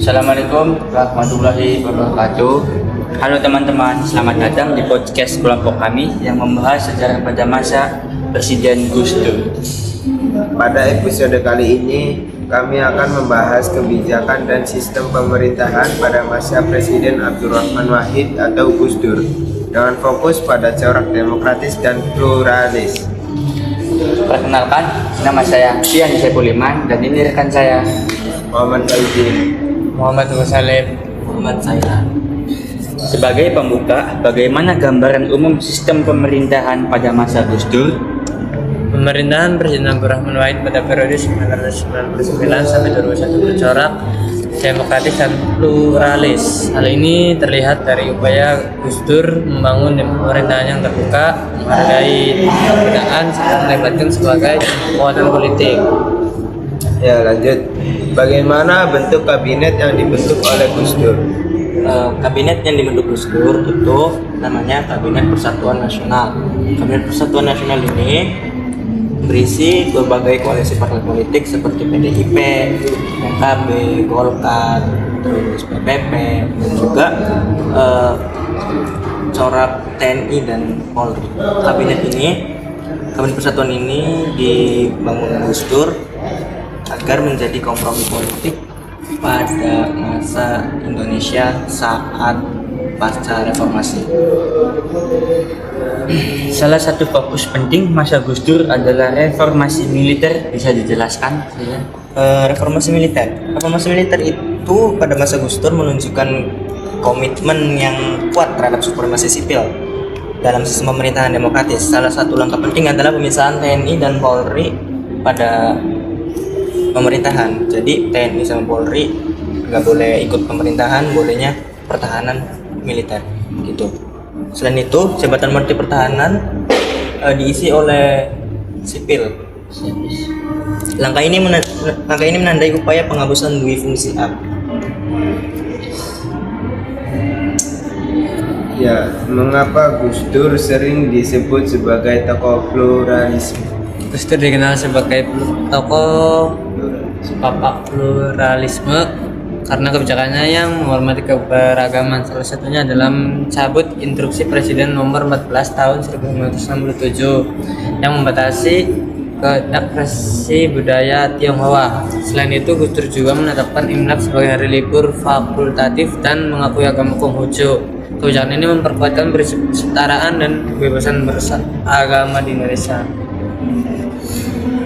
Assalamualaikum warahmatullahi wabarakatuh. Halo teman-teman, selamat datang di podcast kelompok kami yang membahas sejarah pada masa Presiden Gus Dur. Pada episode kali ini, kami akan membahas kebijakan dan sistem pemerintahan pada masa Presiden Abdurrahman Wahid atau Gus Dur, dengan fokus pada corak demokratis dan pluralis. Perkenalkan, nama saya Fian Saifuliman dan ini rekan saya Muhammad Faizin. Muhammad Musalim. Muhammad Saila. Sebagai pembuka, bagaimana gambaran umum sistem pemerintahan pada masa Gus Dur? Pemerintahan Presiden Abdurrahman Wahid pada periode 1999 sampai 2001 bercorak demokratis dan pluralis. Hal ini terlihat dari upaya Gus Dur membangun pemerintahan yang terbuka, menghargai perbedaan, serta melibatkan sebagai kekuatan politik. Ya, lanjut. Bagaimana bentuk kabinet yang dibentuk oleh Gus Dur? Kabinet yang dibentuk Gus Dur itu namanya Kabinet Persatuan Nasional. Kabinet Persatuan Nasional ini berisi berbagai koalisi partai politik seperti PDIP, PKB, Golkar, terus PPP, dan juga corak TNI dan Polri. Kabinet Persatuan ini dibangun Gus Dur agar menjadi kompromi politik pada masa Indonesia saat pasca reformasi. Salah satu fokus penting masa Gus Dur adalah reformasi militer. Bisa dijelaskan? Reformasi militer itu pada masa Gus Dur menunjukkan komitmen yang kuat terhadap supremasi sipil dalam sistem pemerintahan demokratis. Salah satu langkah penting adalah pemisahan TNI dan Polri pada pemerintahan. Jadi TNI sama Polri nggak boleh ikut pemerintahan, bolehnya pertahanan militer gitu. Selain itu, jabatan Menteri Pertahanan diisi oleh sipil. Langkah ini menandai upaya penghapusan dui fungsi ab. Ya, mengapa Gus Dur sering disebut sebagai tokoh pluralisme? Gus Dur dikenal sebagai tokoh bapak pluralisme karena kebijakannya yang menghormati keberagaman. Salah satunya dalam cabut instruksi Presiden nomor 14 tahun 1967 yang membatasi ekspresi budaya Tionghoa. Selain itu, Gus Dur juga menetapkan Imlek sebagai hari libur fakultatif dan mengakui agama Konghucu. Kebijakan ini memperkuatkan kesetaraan dan kebebasan beragama di Indonesia.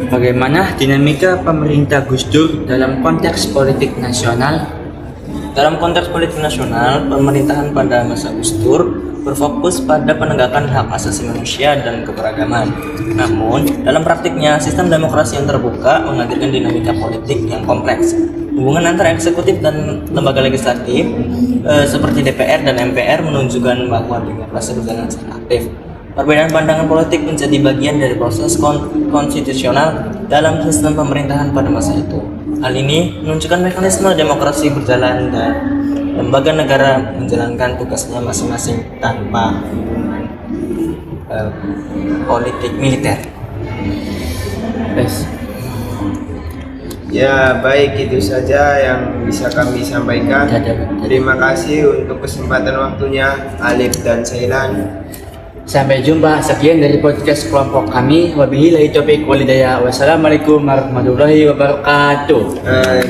Bagaimana dinamika pemerintah Gus Dur dalam konteks politik nasional? Dalam konteks politik nasional, pemerintahan pada masa Gus Dur berfokus pada penegakan hak asasi manusia dan keberagaman. Namun, dalam praktiknya, sistem demokrasi yang terbuka menghadirkan dinamika politik yang kompleks. Hubungan antara eksekutif dan lembaga legislatif seperti DPR dan MPR menunjukkan bahwa demokrasi berjalan sangat aktif. Perbedaan pandangan politik menjadi bagian dari proses konstitusional dalam sistem pemerintahan pada masa itu. Hal ini menunjukkan mekanisme demokrasi berjalan dan lembaga negara menjalankan tugasnya masing-masing tanpa politik militer. Ya, baik, itu saja yang bisa kami sampaikan. Terima kasih untuk kesempatan waktunya, Alif dan Sailan. Sampai jumpa. Sekian dari podcast kelompok kami. Wabillahi taufiq walhidayah. Wassalamualaikum warahmatullahi wabarakatuh. Nah,